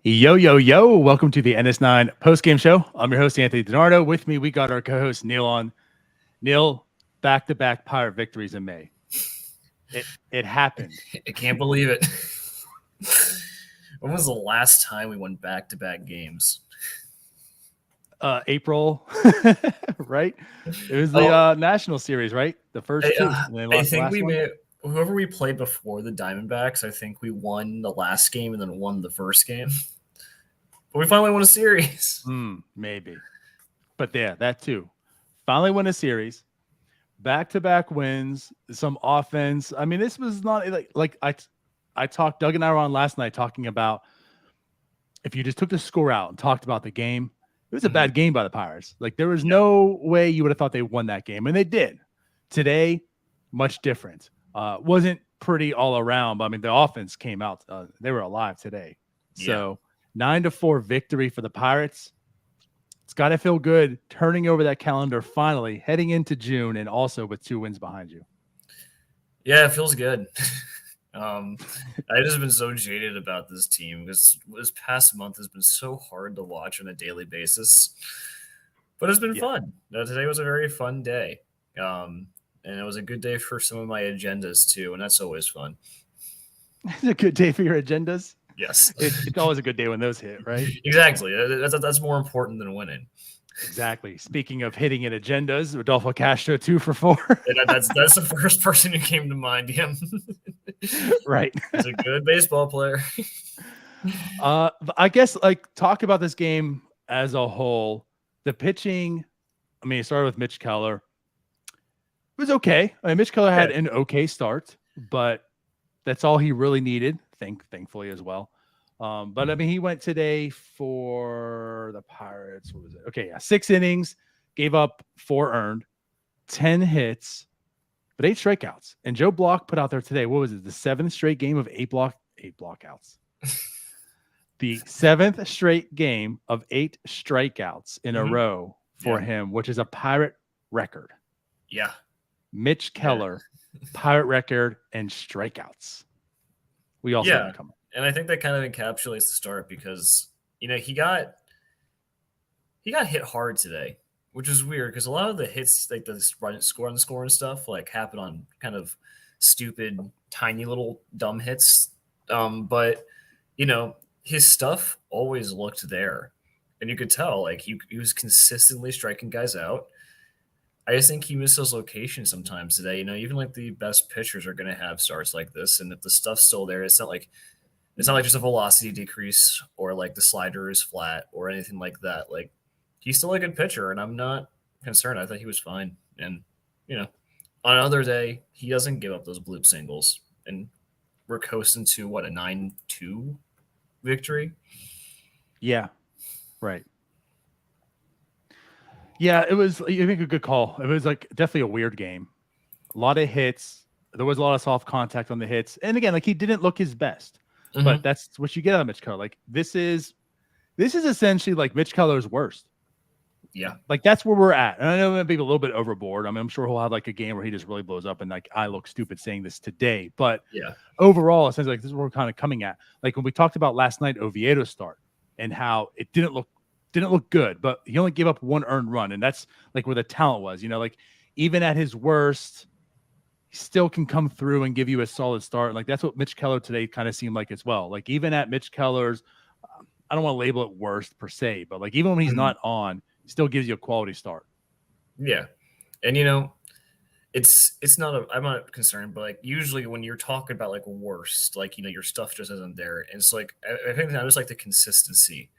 Yo, yo, yo. Welcome to the NS9 Postgame Show. I'm your host, Anthony DiNardo. With me, we got our co-host, Neil on. Neil, back-to-back Pirate victories in May. It happened. I can't believe it. When was the last time we won back-to-back games? April, right? It was the National Series, right? The first two. I think whoever we played before the Diamondbacks, I think we won the last game and then won the first game. But we finally won a series. Maybe. But yeah, that too. Finally won a series. Back-to-back wins, some offense. I mean, this was not like I talked, Doug and I were on last night talking about if you just took the score out and talked about the game, it was a bad game by the Pirates. Like there was no way you would have thought they won that game, and they did. Today, much different. Wasn't pretty all around, but I mean the offense came out. They were alive today. So 9-4 victory for the Pirates. It's got to feel good turning over that calendar finally, heading into June, and also with 2 wins behind you. Yeah, it feels good. I just been so jaded about this team because this past month has been so hard to watch on a daily basis. But it's been fun. Today was a very fun day. And it was a good day for some of my agendas too, and that's always fun. It's a good day for your agendas? Yes. It's always a good day when those hit, right? Exactly. That's more important than winning. Exactly. Speaking of hitting at agendas, Rodolfo Castro 2 for 4. That's the first person who came to mind, him. Right. He's a good baseball player. I guess talk about this game as a whole. The pitching, I mean, it started with Mitch Keller. It was okay. I mean, Mitch Keller had an okay start, but that's all he really needed, thankfully as well. But I mean, he went today for the Pirates. What was it? Okay, 6 innings, gave up 4 earned, 10 hits, but 8 strikeouts. And Joe Block put out there today, what was it? The 7th straight game of 8 blockouts. The 7th straight game of 8 strikeouts in a row for him, which is a Pirate record. Yeah. Mitch Keller, Pirate record and strikeouts. We all saw that coming. And I think that kind of encapsulates the start because, he got hit hard today, which is weird because a lot of the hits, like the score and stuff, like happen on kind of stupid, tiny little dumb hits. But, his stuff always looked there. And you could tell, like, he was consistently striking guys out. I just think he missed those locations sometimes today. Even like the best pitchers are going to have starts like this. And if the stuff's still there, it's not like there's a velocity decrease or like the slider is flat or anything like that. Like he's still a good pitcher and I'm not concerned. I thought he was fine. And, on another day, he doesn't give up those bloop singles and we're coasting to a 9-2 victory. Yeah. Right. Yeah, it was, I think, a good call. It was definitely a weird game. A lot of hits. There was a lot of soft contact on the hits. And again, he didn't look his best. But that's what you get out of Mitch Keller. Like this is essentially like Mitch Keller's worst. Yeah. Like that's where we're at. And I know maybe a little bit overboard. I mean, I'm sure he'll have a game where he just really blows up and I look stupid saying this today. But overall, it sounds like this is where we're kind of coming at. Like when we talked about last night Oviedo's start and how it didn't look good, but he only gave up 1 earned run. And that's like where the talent was, even at his worst, he still can come through and give you a solid start. Like that's what Mitch Keller today kind of seemed like as well. Like even at Mitch Keller's, I don't want to label it worst per se, but like even when he's not on, he still gives you a quality start. Yeah. And it's not I'm not concerned, but like usually when you're talking about like worst, like your stuff just isn't there. And it's like I think that was like the consistency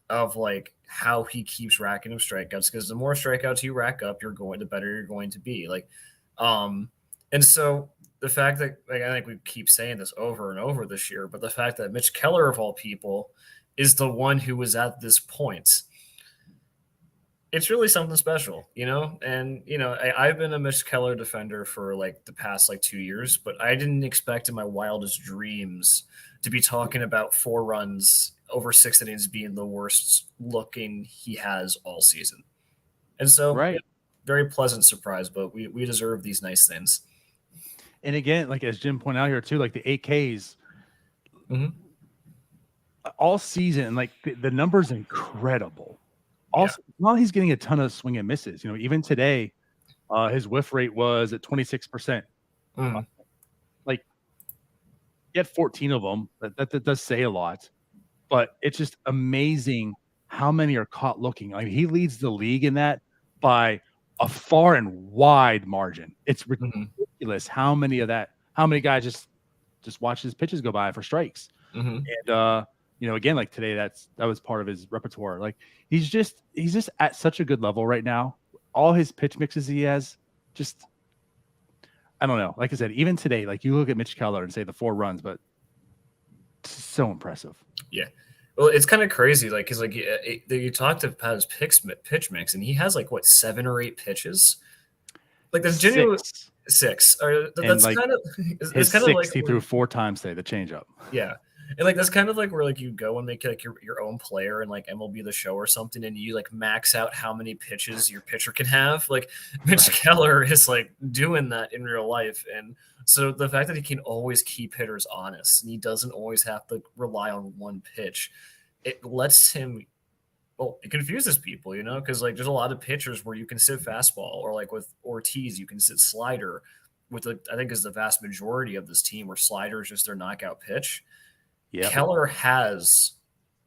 of like how he keeps racking up strikeouts, because the more strikeouts you rack up, the better you're going to be. Like, and so the fact that, like, I think we keep saying this over and over this year, but the fact that Mitch Keller, of all people, is the one who was at this point, it's really something special, you know? And, you know, I've been a Mitch Keller defender for like the past like 2 years, but I didn't expect in my wildest dreams to be talking about 4 runs over 6 innings being the worst looking he has all season. And so, yeah, Right. very pleasant surprise, but we deserve these nice things. And again, like as Jim pointed out here too, like the 8Ks all season, like the number's incredible. Also, not he's getting a ton of swing and misses. You know, even today, his whiff rate was at 26%. Like he had 14 of them. That does say a lot, but it's just amazing how many are caught looking. Like he leads the league in that by a far and wide margin. It's ridiculous how many guys just watch his pitches go by for strikes. And you know, again, like today, that was part of his repertoire. Like he's just at such a good level right now. All his pitch mixes he has, just I don't know. Like I said, even today, like you look at Mitch Keller and say the 4 runs, but so impressive. Yeah. Well, it's kind of crazy, like, because like you talked about his pitch mix, and he has like what 7 or 8 pitches. Like that's genuinely 6. Or that's like, kind of it's kind of like he threw 4 times today. The changeup. Yeah. And like that's kind of like where like you go and make like your own player and like MLB The Show or something, and you like max out how many pitches your pitcher can have. Like Mitch Keller is like doing that in real life, and so the fact that he can always keep hitters honest and he doesn't always have to rely on one pitch, it lets him. Well, it confuses people, you know, because like there's a lot of pitchers where you can sit fastball, or like with Ortiz, you can sit slider. With I think is the vast majority of this team where slider is just their knockout pitch. Yep. Keller has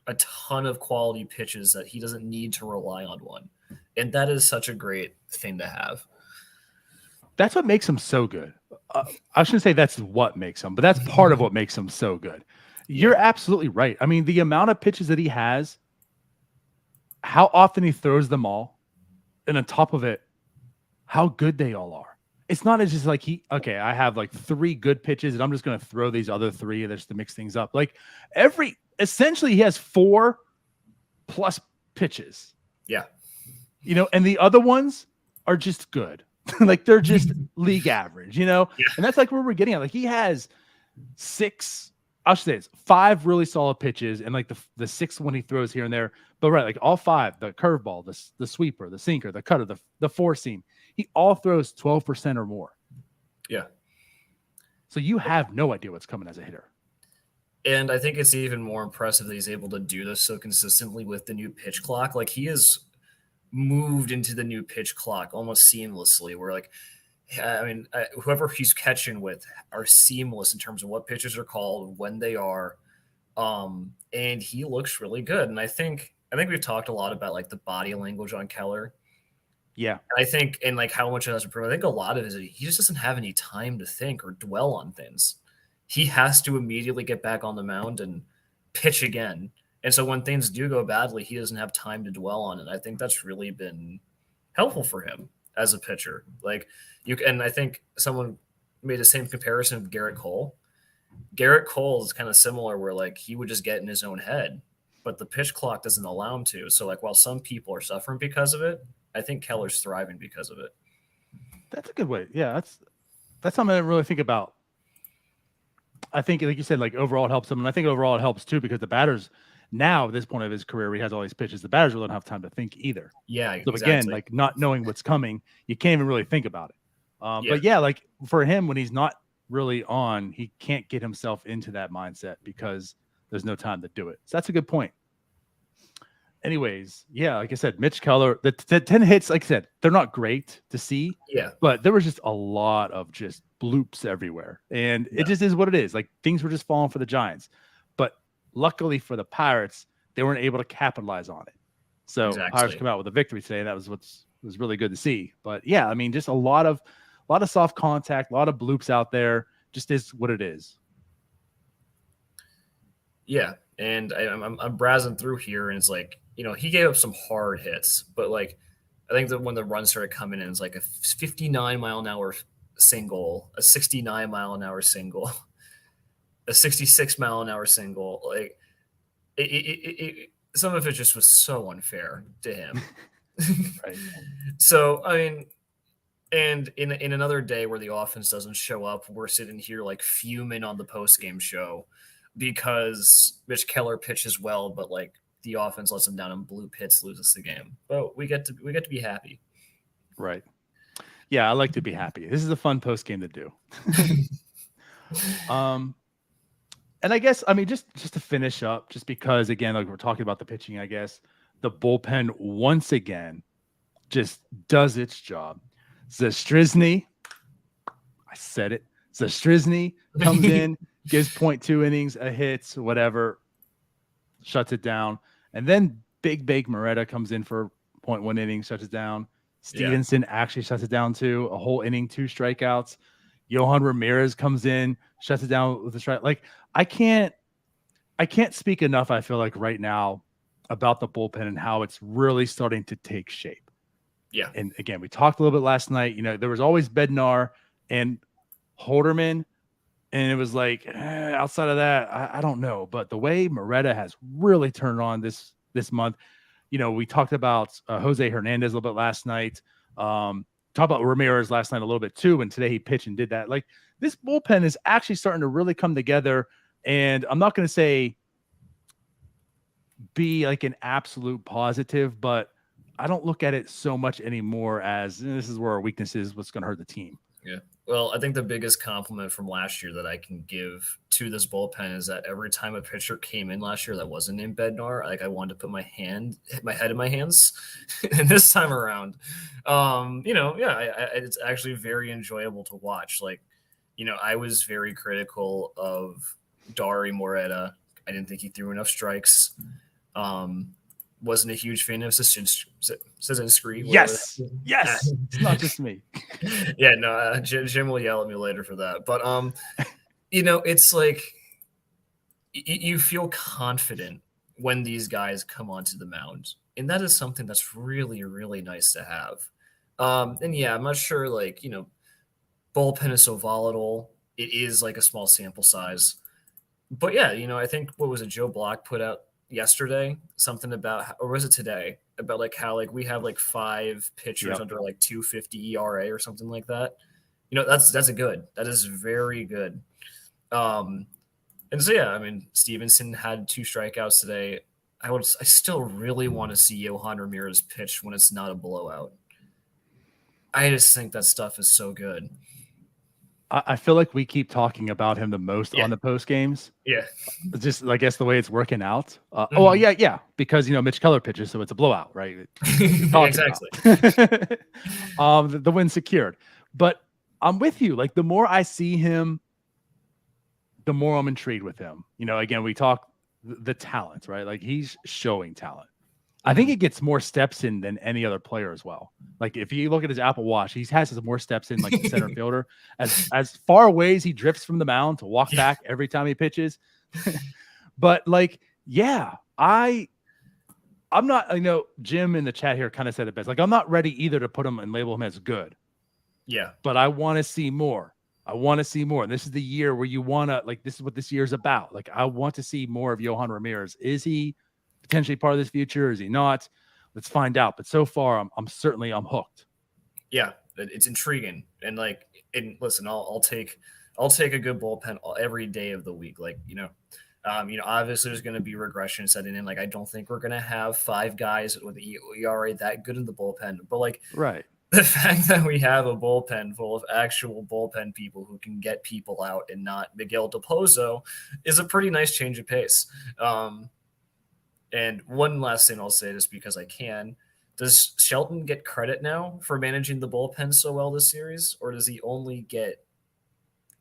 a ton of quality pitches that he doesn't need to rely on one. And that is such a great thing to have. That's what makes him so good. I shouldn't say that's what makes him, but that's part of what makes him so good. You're absolutely right. I mean, the amount of pitches that he has, how often he throws them all, and on top of it, how good they all are. It's not as just like I have like 3 good pitches and I'm just going to throw these other 3 just to mix things up. Like essentially he has 4 plus pitches. Yeah. You know, and the other ones are just good. Like they're just league average, you know? Yeah. And that's like where we're getting at. Like he has 5 really solid pitches and like the 6th one he throws here and there. But right, like all 5, the curveball, the sweeper, the sinker, the cutter, the 4-seam. He all throws 12% or more. Yeah. So you have no idea what's coming as a hitter. And I think it's even more impressive that he's able to do this so consistently with the new pitch clock. Like he has moved into the new pitch clock almost seamlessly, where like, I mean, whoever he's catching with are seamless in terms of what pitches are called, when they are. And he looks really good. And I think we've talked a lot about like the body language on Keller. Yeah. And I think, and like how much it has improved, I think a lot of it is he just doesn't have any time to think or dwell on things. He has to immediately get back on the mound and pitch again. And so when things do go badly, he doesn't have time to dwell on it. I think that's really been helpful for him as a pitcher. Like and I think someone made the same comparison with Garrett Cole. Garrett Cole is kind of similar, where like he would just get in his own head, but the pitch clock doesn't allow him to. So like while some people are suffering because of it, I think Keller's thriving because of it. That's a good way. Yeah, that's something I didn't really think about. I think, like you said, like overall it helps him, and I think overall it helps too because the batters now at this point of his career, where he has all these pitches, the batters really don't have time to think either. Yeah, so exactly. Again, like not knowing what's coming, you can't even really think about it. But yeah, like for him, when he's not really on, he can't get himself into that mindset because there's no time to do it. So that's a good point. Anyways, yeah, like I said, Mitch Keller, the 10 hits, like I said, they're not great to see. Yeah. But there was just a lot of just bloops everywhere. And it just is what it is. Like things were just falling for the Giants. But luckily for the Pirates, they weren't able to capitalize on it. So Pirates come out with a victory today. That was was really good to see. But yeah, I mean, just a lot of soft contact, a lot of bloops out there. Just is what it is. Yeah. And I'm browsing through here, and it's like, you know, he gave up some hard hits, but like I think that when the runs started coming in, it's like a 59-mile-an-hour single, a 69-mile-an-hour single, a 66-mile-an-hour single. Like some of it just was so unfair to him. Right. So I mean, and in another day where the offense doesn't show up, we're sitting here like fuming on the post game show because Mitch Keller pitches well, but like the offense lets him down and blue pits, loses the game. But we get to be happy. Right. Yeah, I like to be happy. This is a fun post game to do. And I guess, I mean, just to finish up, just because again, like we're talking about the pitching, I guess the bullpen once again just does its job. Zastryzny, I said it. Zastryzny comes in, gives 0.2 innings, a hit, whatever, shuts it down. And then Big Moretta comes in for 0.1 innings, shuts it down. Stevenson actually shuts it down too. A whole inning, 2 strikeouts. Yohan Ramirez comes in, shuts it down with a strike. Like I can't speak enough, I feel like right now, about the bullpen and how it's really starting to take shape. Yeah. And again, we talked a little bit last night. You know, there was always Bednar and Holderman, and it was like outside of that, I don't know. But the way Moretta has really turned on this month, you know, we talked about Jose Hernandez a little bit last night. Talk about Ramirez last night a little bit too, and today he pitched and did that. Like this bullpen is actually starting to really come together. And I'm not going to say be like an absolute positive, but I don't look at it so much anymore as this is where our weakness is, what's going to hurt the team. Yeah. Well, I think the biggest compliment from last year that I can give to this bullpen is that every time a pitcher came in last year that wasn't named Bednar, like I wanted to put my head in my hands. And this time around, it's actually very enjoyable to watch. Like, you know, I was very critical of Dari Moretta. I didn't think he threw enough strikes. Wasn't a huge fan of Szynski. Yes. It's not just me. Yeah, no, Jim will yell at me later for that. But, you know, it's like you feel confident when these guys come onto the mound. And that is something that's really, really nice to have. And yeah, I'm not sure, like, you know, bullpen is so volatile. It is like a small sample size. But yeah, you know, I think what was it Joe Block put out yesterday, something about, or was it today, about like how like we have like 5 pitchers under like 250 ERA or something like that. You know, that's a good. That is very good. And so yeah, I mean, Stevenson had 2 strikeouts today. I still really want to see Yohan Ramirez pitch when it's not a blowout. I just think that stuff is so good. I feel like we keep talking about him the most on the post games. Yeah. Just, I guess, the way it's working out. Oh, well, yeah. Because, you know, Mitch Keller pitches, so it's a blowout, right? Exactly. The win secured. But I'm with you. Like, the more I see him, the more I'm intrigued with him. You know, again, we talk the talent, right? Like, he's showing talent. I think he gets more steps in than any other player as well. Like if you look at his Apple Watch, he has more steps in like the center fielder. As far away as he drifts from the mound to walk back every time he pitches. But like, yeah, I'm not, I know Jim in the chat here kind of said it best. Like I'm not ready either to put him and label him as good. Yeah. But I want to see more. And this is the year where you want to, like, this is what this year is about. Like, I want to see more of Yohan Ramirez. Is he potentially part of this future? Is he not? Let's find out. But so far, I'm hooked. Yeah, it's intriguing. And like, and listen, I'll take a good bullpen every day of the week. Like, you know, obviously there's going to be regression setting in. Like, I don't think we're going to have 5 guys with ERA that good in the bullpen. But like, right, the fact that we have a bullpen full of actual bullpen people who can get people out and not Miguel DePozo is a pretty nice change of pace. And one last thing I'll say, just because I can, does Shelton get credit now for managing the bullpen so well this series, or does he only get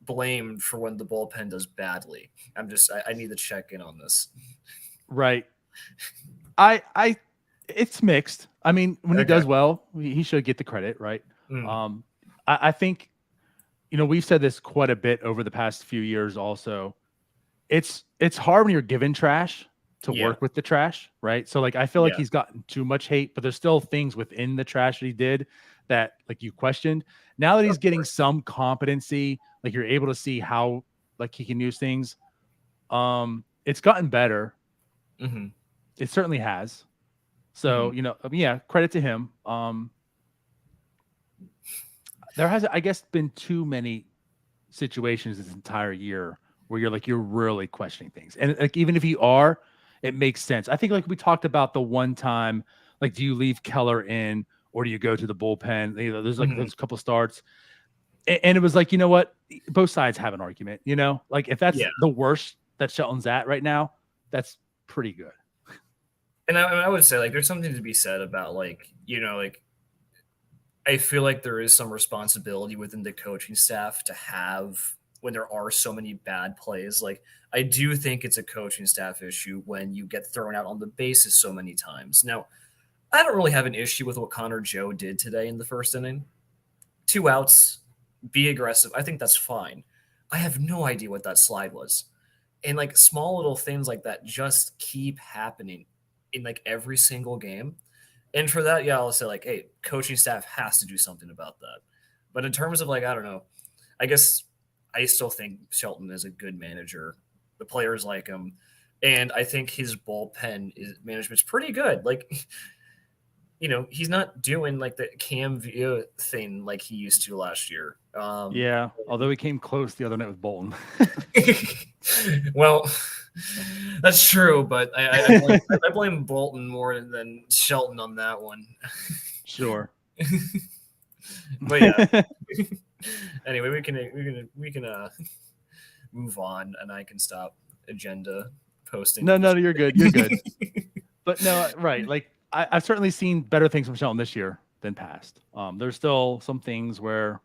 blamed for when the bullpen does badly? I need to check in on this. Right. It's mixed. I mean, when he does well, he should get the credit, right? I think, you know, we've said this quite a bit over the past few years also. It's hard when you're given trash to work with the trash, right? So like I feel like he's gotten too much hate, but there's still things within the trash that he did that like you questioned. Now that he's getting some competency, like you're able to see how like he can use things. It's gotten better. Mm-hmm. It certainly has. So, you know, yeah, credit to him. There has, I guess, been too many situations this entire year where you're really questioning things. And like, even if you are, it makes sense. I think like we talked about the one time, like, do you leave Keller in or do you go to the bullpen? You know, there's like those couple starts. And it was like, you know what? Both sides have an argument, you know, like if that's the worst that Shelton's at right now, that's pretty good. And I would say like, there's something to be said about like, you know, like, I feel like there is some responsibility within the coaching staff to have when there are so many bad plays. Like, I do think it's a coaching staff issue when you get thrown out on the bases so many times. Now, I don't really have an issue with what Connor Joe did today in the first inning. 2 outs, be aggressive. I think that's fine. I have no idea what that slide was. And like small little things like that just keep happening in like every single game. And for that, yeah, I'll say like, hey, coaching staff has to do something about that. But in terms of like, I don't know, I guess I still think Shelton is a good manager. The players like him. And I think his bullpen management's pretty good. Like, you know, he's not doing like the Cam Villa thing like he used to last year. Yeah, although he came close the other night with Bolton. Well, that's true, but I blame Bolton more than Shelton on that one. Sure. But yeah. Anyway, we can move on, and I can stop agenda posting. No, you're good. You're good. But no, right. Like I've certainly seen better things from Shelton this year than past. There's still some things where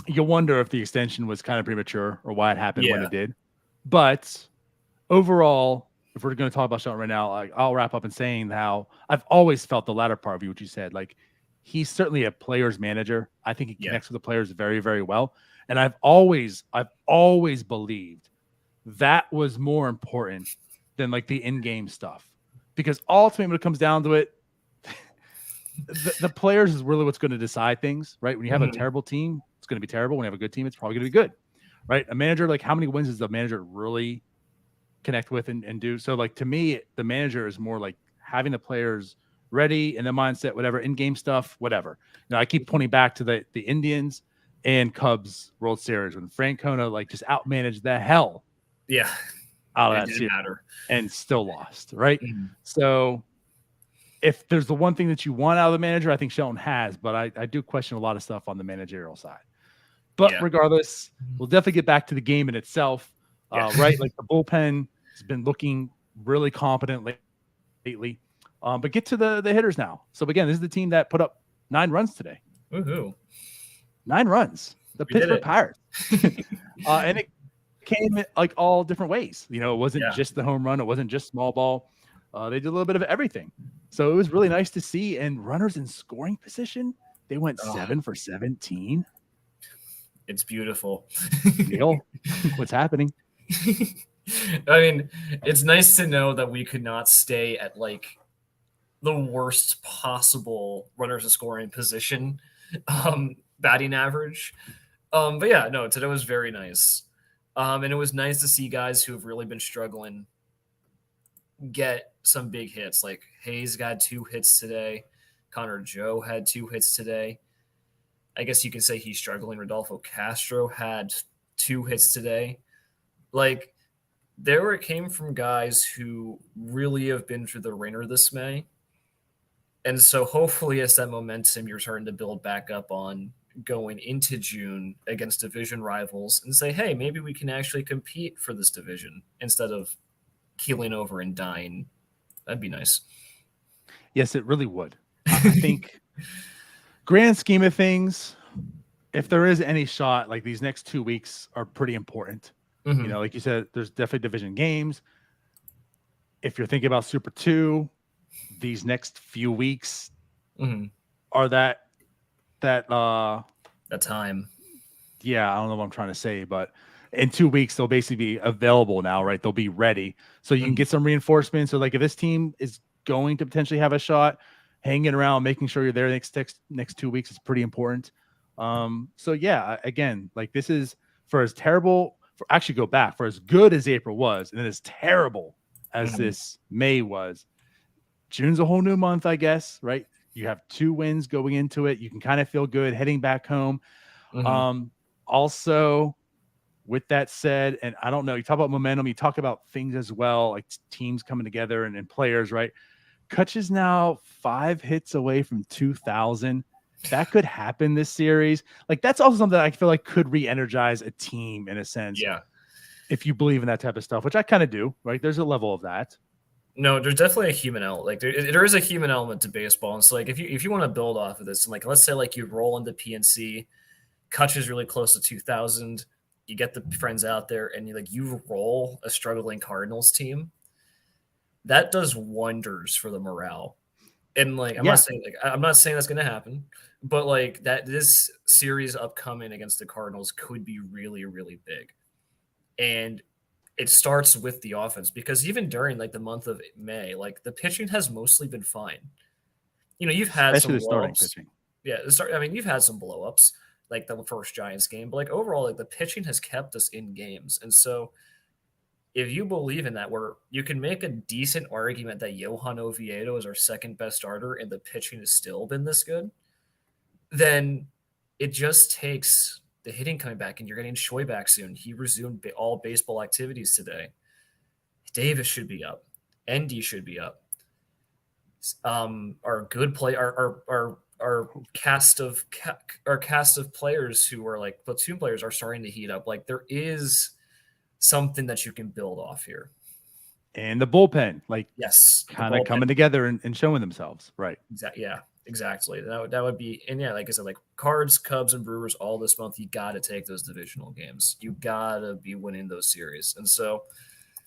you wonder if the extension was kind of premature or why it happened when it did. But overall, if we're going to talk about Shelton right now, I'll wrap up in saying how I've always felt the latter part of you, what you said. Like, he's certainly a player's manager. I think he connects with the players very, very well. And I've always believed that was more important than like the in-game stuff. Because ultimately, when it comes down to it, the players is really what's going to decide things, right? When you have a terrible team, it's going to be terrible. When you have a good team, it's probably going to be good, right? A manager, like, how many wins does the manager really connect with and do? So, like, to me, the manager is more like having the players ready in the mindset, whatever, in-game stuff, whatever. Now, I keep pointing back to the Indians and Cubs World Series when Francona like just outmanaged the hell out of that series and still lost, right? So if there's the one thing that you want out of the manager, I think Shelton has, but I do question a lot of stuff on the managerial side. But regardless, we'll definitely get back to the game in itself, right? Like, the bullpen has been looking really competent lately. But get to the hitters now. So again, this is the team that put up 9 runs today. Woohoo! 9 runs. The Pittsburgh Pirates. And it came like all different ways. You know, it wasn't just the home run. It wasn't just small ball. They did a little bit of everything. So it was really nice to see. And runners in scoring position, they went 7 for 17. It's beautiful. Neil, what's happening? I mean, it's nice to know that we could not stay at like the worst possible runners in scoring position batting average. But yeah, no, today was very nice. And it was nice to see guys who have really been struggling get some big hits. Like, Hayes got 2 hits today. Connor Joe had 2 hits today. I guess you can say he's struggling. Rodolfo Castro had 2 hits today. Like, there it came from guys who really have been through the ringer this May. And so hopefully as that momentum you're starting to build back up on going into June against division rivals and say, hey, maybe we can actually compete for this division instead of keeling over and dying. That'd be nice. Yes, it really would. I think grand scheme of things, if there is any shot, like, these next 2 weeks are pretty important. You know, like you said, there's definitely division games. If you're thinking about Super 2, these next few weeks are that time. Yeah, I don't know what I'm trying to say, but in 2 weeks they'll basically be available now, right? They'll be ready, so you can get some reinforcements. So like, if this team is going to potentially have a shot, hanging around, making sure you're there next 2 weeks is pretty important. So yeah, again, like this is for as terrible, for actually go back for as good as April was, and then as terrible as this May was. June's a whole new month, I guess, right? You have 2 wins going into it. You can kind of feel good heading back home. Also, with that said, and I don't know, you talk about momentum, you talk about things as well, like teams coming together and players, right? Kutch is now 5 hits away from 2,000. That could happen this series. Like that's also something that I feel like could re-energize a team in a sense. Yeah. If you believe in that type of stuff, which I kind of do, right? There's a level of that. No, there's definitely a human element. Like there is a human element to baseball. And so like if you want to build off of this, and like let's say like you roll into PNC, Kutch is really close to 2,000. You get the friends out there, and you roll a struggling Cardinals team. That does wonders for the morale. And like I'm not saying that's going to happen, but like that this series upcoming against the Cardinals could be really, really big. And it starts with the offense, because even during like the month of May, like the pitching has mostly been fine. You've had especially some the starting blow-ups. pitching. Yeah, you've had some blow-ups, like the first Giants game, but like overall, like the pitching has kept us in games. And so if you believe in that, where you can make a decent argument that Johan Oviedo is our second best starter and the pitching has still been this good, then it just takes the hitting coming back, and you're getting Choi back soon. He resumed all baseball activities today. Davis should be up. Endy should be up. Our good play, our cast of players who are like platoon players are starting to heat up. Like there is something that you can build off here. And the bullpen, like yes, kind of coming together and showing themselves, right? Yeah, exactly. That would be, and yeah, like I said, like Cards, Cubs, and Brewers all this month. You got to take those divisional games. You got to be winning those series. And so,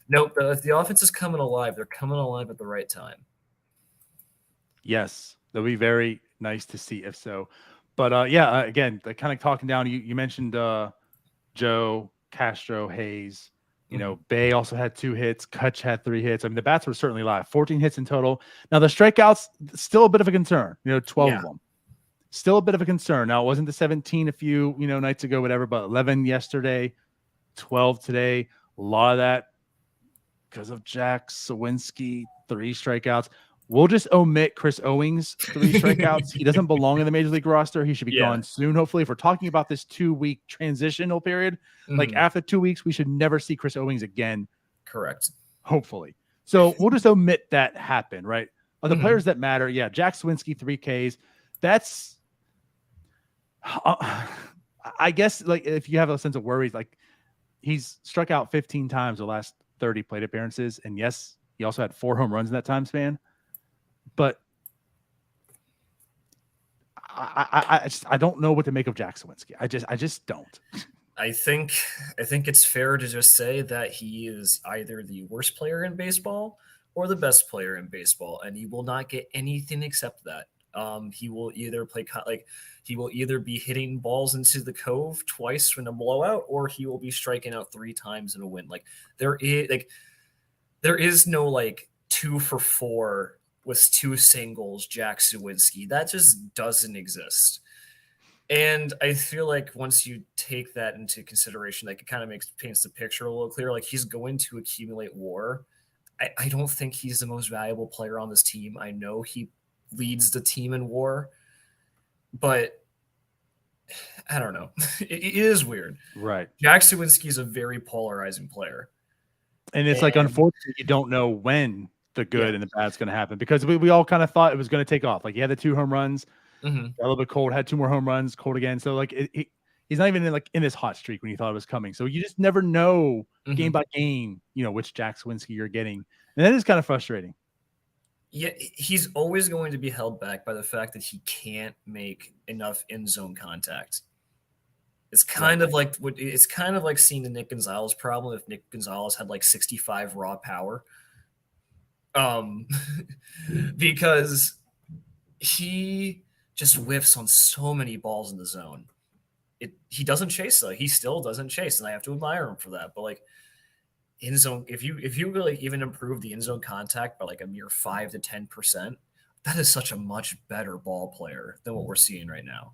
nope, if the offense is coming alive, they're coming alive at the right time. Yes, that'll be very nice to see if so. But yeah, again, like kind of talking down. You mentioned Joe, Castro, Hayes. Bay also had 2 hits. Kutch had 3 hits. I mean, the bats were certainly live. 14 hits in total. Now, the strikeouts, still a bit of a concern. 12 of them. Still a bit of a concern. Now, it wasn't the 17 a few, nights ago, whatever, but 11 yesterday, 12 today. A lot of that because of Jack Sawinski, 3 strikeouts. We'll just omit Chris Owings' 3 strikeouts. He doesn't belong in the Major League roster. He should be gone soon, hopefully. If we're talking about this 2-week transitional period, like after 2 weeks, we should never see Chris Owings again. Correct. Hopefully. So we'll just omit that happen, right? The players that matter, yeah, Jack Sawinski, 3 Ks. That's, I guess, like if you have a sense of worries, like he's struck out 15 times the last 30 plate appearances. And yes, he also had 4 home runs in that time span. But I don't know what to make of Jack Sawinski. I just don't. I think it's fair to just say that he is either the worst player in baseball or the best player in baseball, and he will not get anything except that. He will either he will either be hitting balls into the cove twice in a blowout, or he will be striking out 3 times in a win. Like there is no like 2 for 4 with 2 singles, Jack Sawinski. That just doesn't exist. And I feel like once you take that into consideration, like it kind of paints the picture a little clearer. Like he's going to accumulate WAR. I don't think he's the most valuable player on this team. I know he leads the team in WAR, but I don't know. It is weird. Right. Jack Sawinski is a very polarizing player. And it's like, unfortunately, you don't know when the good and the bad's going to happen, because we all kind of thought it was going to take off. Like he had the 2 home runs, a little bit cold, had 2 more home runs, cold again. So like he's not even in this hot streak when you thought it was coming. So you just never know game by game, which Jack Sawinski you're getting. And that is kind of frustrating. Yeah, he's always going to be held back by the fact that he can't make enough in zone contact. It's kind of like seeing the Nick Gonzalez problem if Nick Gonzalez had like 65 raw power. Because he just whiffs on so many balls in the zone. He doesn't chase though. He still doesn't chase, and I have to admire him for that. But like in zone, if you really even improve the in zone contact by like a mere 5 to 10%, that is such a much better ball player than what we're seeing right now.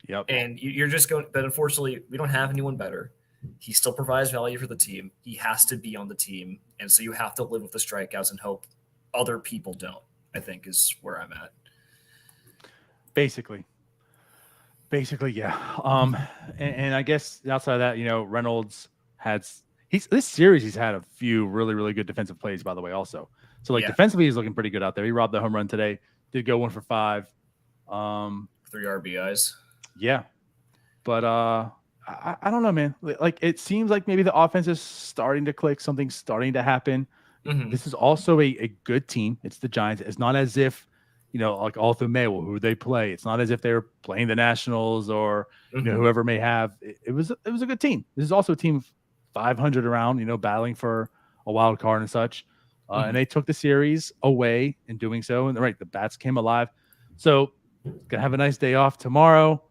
Yep. And you're just going, but unfortunately, we don't have anyone better. He still provides value for the team. He has to be on the team. And so you have to live with the strikeouts and hope other people don't, I think is where I'm at. Basically, yeah. And I guess outside of that, you know, Reynolds this series he's had a few really, really good defensive plays, by the way, also. So like defensively, he's looking pretty good out there. He robbed the home run today, did go 1 for 5. 3 RBIs. Yeah. But I don't know, man. Like it seems like maybe the offense is starting to click, something's starting to happen. Mm-hmm. This is also a good team. It's the Giants. It's not as if, you know, like all through May, who they play. It's not as if they're playing the Nationals or you know whoever may have. It was a good team. This is also a team of 500 around, you know, battling for a wild card and such. And they took the series away in doing so. And right, the bats came alive. So gonna have a nice day off tomorrow.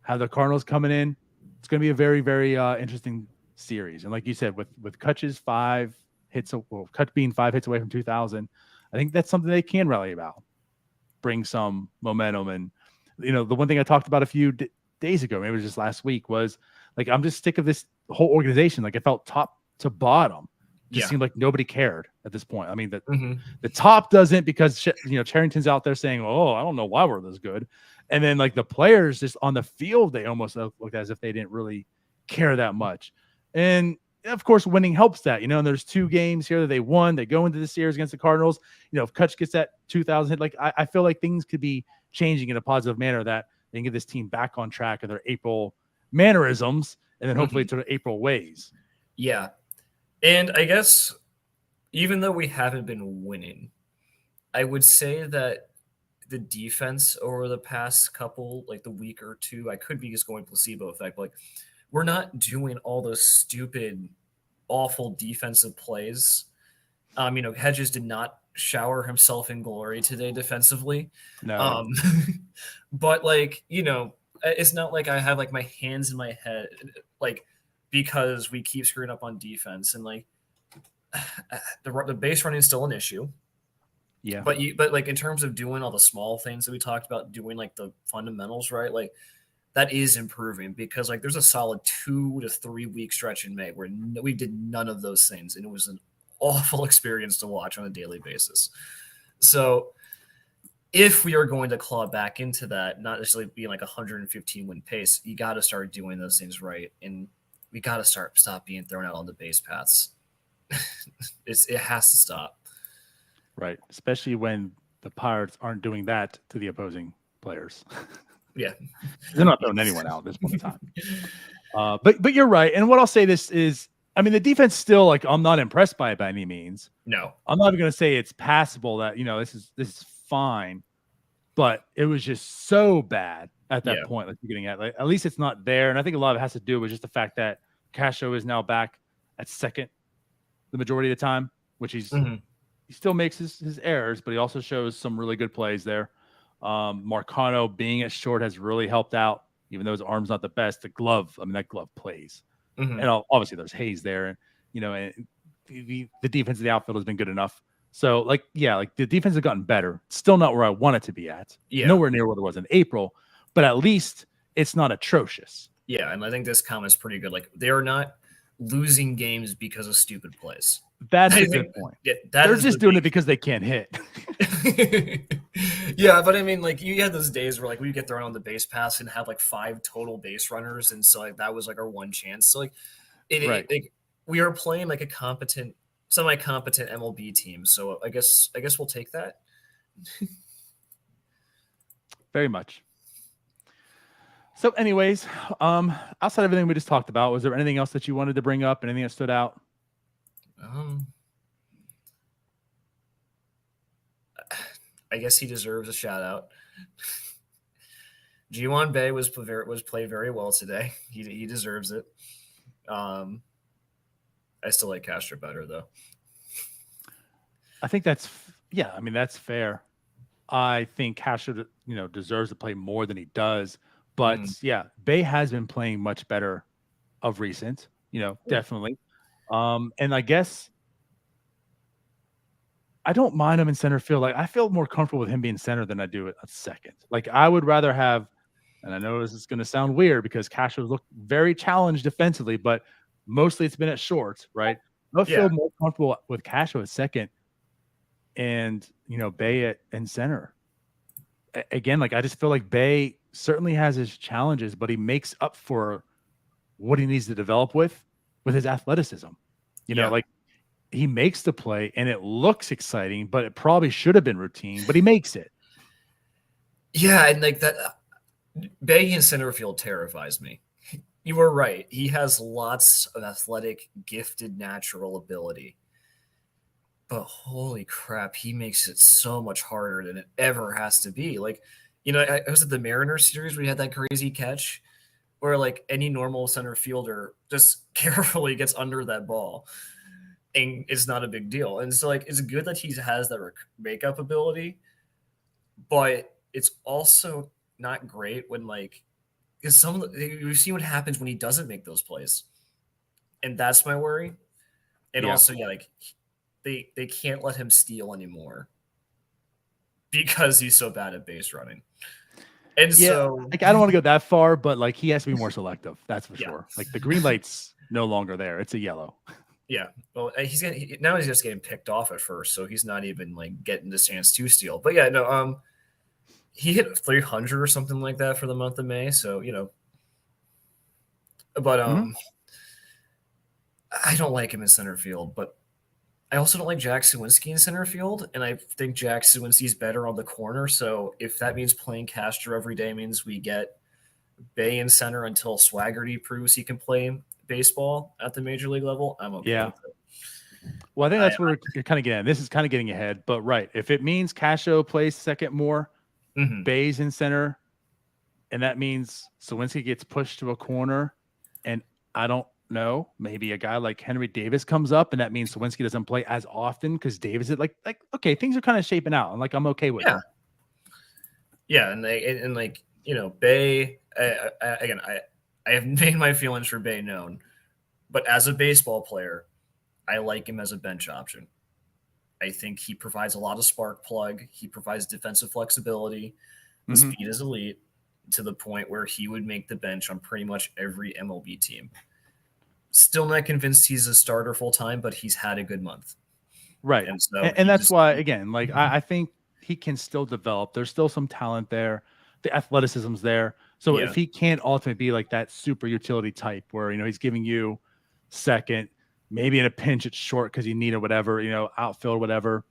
Have the Cardinals coming in. It's gonna be a very, very interesting series. And like you said, with Kutch's 5 hits, Kutch being 5 hits away from 2,000, I think that's something they can rally about, bring some momentum. And you know, the one thing I talked about a few days ago, maybe it was just last week, was like I'm just sick of this whole organization. Like it felt top to bottom. Just seemed like nobody cared at this point. I mean, the top doesn't, because you know Charrington's out there saying, "Oh, I don't know why we're this good," and then like the players just on the field, they almost looked as if they didn't really care that much. And of course, winning helps that, you know. And there's 2 games here that they won. They go into the series against the Cardinals. You know, if Kutch gets that 2,000 hit, like I feel like things could be changing in a positive manner, that they can get this team back on track of their April mannerisms, and then hopefully to the April ways. Yeah. And I guess even though we haven't been winning, I would say that the defense over the past couple, like the week or two, I could be just going placebo effect, but like we're not doing all those stupid, awful defensive plays. You know, Hedges did not shower himself in glory today defensively. No. But like, you know, it's not like I have like my hands in my head, like, because we keep screwing up on defense. And like the base running is still an issue. Yeah. But like in terms of doing all the small things that we talked about, doing like the fundamentals, right? Like that is improving, because like there's a solid 2 to 3 week stretch in May where we did none of those things. And it was an awful experience to watch on a daily basis. So if we are going to claw back into that, not necessarily being like 115 win pace, you got to start doing those things right. And we got to stop being thrown out on the base paths. It has to stop. Right. Especially when the Pirates aren't doing that to the opposing players. Yeah. They're not throwing anyone out at this point in time. But you're right. And what I'll say this is, I mean, the defense still, like, I'm not impressed by it by any means. No. I'm not even going to say it's passable, that, you know, this is fine. But it was just so bad at that point, like you're getting at. Like, at least it's not there. And I think a lot of it has to do with just the fact that Castro is now back at second the majority of the time, which he still makes his errors, but he also shows some really good plays there. Marcano being at short has really helped out, even though his arm's not the best. The glove, I mean, that glove plays. And obviously there's Hayes there, and you know, and the defense of the outfield has been good enough. So like the defense has gotten better. Still not where I want it to be at. Nowhere near what it was in April, but at least it's not atrocious. Yeah, and I think this comment's pretty good. Like, they are not losing games because of stupid plays. That's a good point. Yeah, they're just doing it because they can't hit. Yeah, but I mean, like, you had those days where like we get thrown on the base pass and have like 5 total base runners, and so like that was like our one chance. So like, we are playing like a competent, semi-competent MLB team. So I guess we'll take that. Very much. So, anyways, outside of everything we just talked about, was there anything else that you wanted to bring up? Anything that stood out? I guess he deserves a shout out. Ji-hwan Bae was played very well today. He deserves it. I still like Castro better though. I think that's fair. I think Castro, you know, deserves to play more than he does. But yeah, Bae has been playing much better of recent, you know, definitely. And I guess I don't mind him in center field. Like, I feel more comfortable with him being center than I do at second. Like, I would rather have, and I know this is going to sound weird because Castro's looked very challenged defensively, but mostly it's been at short, right? I feel more comfortable with Castro at second and, Bay at center. Again, like, I just feel like Bay certainly has his challenges, but he makes up for what he needs to develop with his athleticism. Like, he makes the play and it looks exciting, but it probably should have been routine, but he makes it. Yeah, and like that, Bay in center field terrifies me. You were right. He has lots of athletic, gifted, natural ability. But holy crap, he makes it so much harder than it ever has to be. Like, I was at the Mariners series where he had that crazy catch where like any normal center fielder just carefully gets under that ball. And it's not a big deal. And so, like, it's good that he has that makeup ability, but it's also not great when, like, because you see what happens when he doesn't make those plays, and that's my worry. And also, like, they can't let him steal anymore because he's so bad at base running. And so, like, I don't want to go that far, but like, he has to be more selective. That's for sure. Like, the green light's no longer there; it's a yellow. Yeah, well, he's just getting picked off at first, so he's not even like getting the chance to steal. But yeah, no, he hit 300 or something like that for the month of May. So but I don't like him in center field, but I also don't like Jack Suwinski in center field, and I think Jack Suwinski's better on the corner. So if that means playing Castro every day means we get Bay in center until Swaggerty proves he can play baseball at the major league level, I'm okay with it. Well, I think that's where you're kind of getting at. This is kind of getting ahead, but right. If it means Castro plays second more, Bay's in center, and that means Suwinski gets pushed to a corner, and I don't know, maybe a guy like Henry Davis comes up, and that means Suwinski doesn't play as often because Davis is like okay, things are kind of shaping out, and like I'm okay with it. Yeah, and Bay. Again, I have made my feelings for Bay known, but as a baseball player, I like him as a bench option. I think he provides a lot of spark plug. He provides defensive flexibility. The speed is elite to the point where he would make the bench on pretty much every MLB team. Still not convinced he's a starter full time, but he's had a good month. Right. And that's why, again, like I think he can still develop. There's still some talent there. The athleticism's there. So if he can't ultimately be like that super utility type where, he's giving you second, maybe in a pinch it's short because you need it, whatever, outfield, whatever.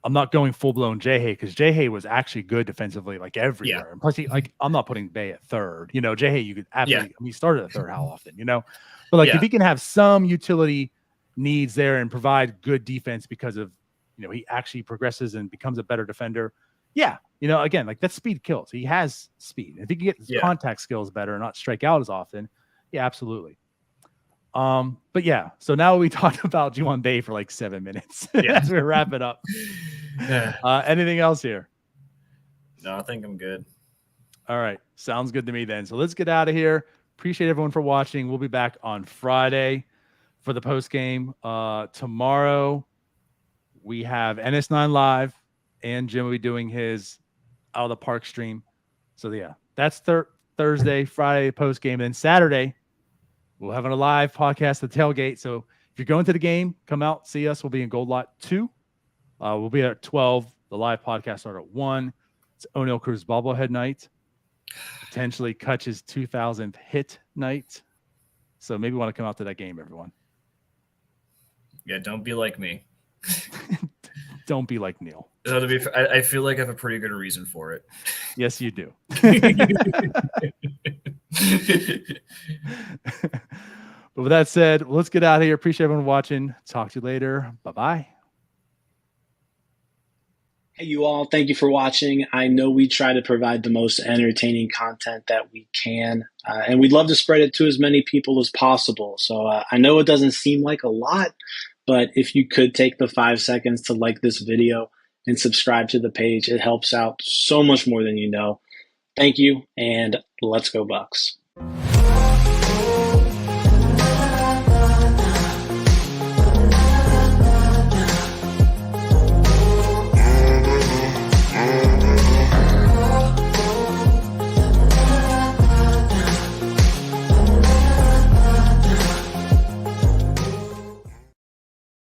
I'm not going full blown J-Hay because J-Hay was actually good defensively, like everywhere. And plus, I'm not putting Bay at third. J-Hay, you could absolutely. He started at third. How often? But like if he can have some utility needs there and provide good defense because of he actually progresses and becomes a better defender. Yeah, again, like that speed kills. He has speed. If he can get his contact skills better and not strike out as often, yeah, absolutely. But yeah, so now we talked about Ji-hwan Bae for like 7 minutes as we wrap it up. Anything else here? No, I think I'm good. All right. Sounds good to me then. So let's get out of here. Appreciate everyone for watching. We'll be back on Friday for the post game. Tomorrow we have NS9 live and Jim will be doing his out of the park stream. So yeah, that's Thursday, Friday post game. And then Saturday, we'll have a live podcast at the tailgate. So if you're going to the game, come out, see us. We'll be in Gold Lot 2. We'll be at 12. The live podcast start at 1. It's O'Neill Cruz bobblehead night. Potentially Kutch's 2000th hit night. So maybe want to come out to that game, everyone. Yeah, don't be like me. Don't be like Neil. So I feel like I have a pretty good reason for it. Yes, you do. But with that said, let's get out of here. Appreciate everyone watching. Talk to you later. Bye-bye. Hey, you all. Thank you for watching. I know we try to provide the most entertaining content that we can, and we'd love to spread it to as many people as possible. So I know it doesn't seem like a lot, but if you could take the 5 seconds to like this video and subscribe to the page, it helps out so much more than you know. Thank you, and let's go Bucks.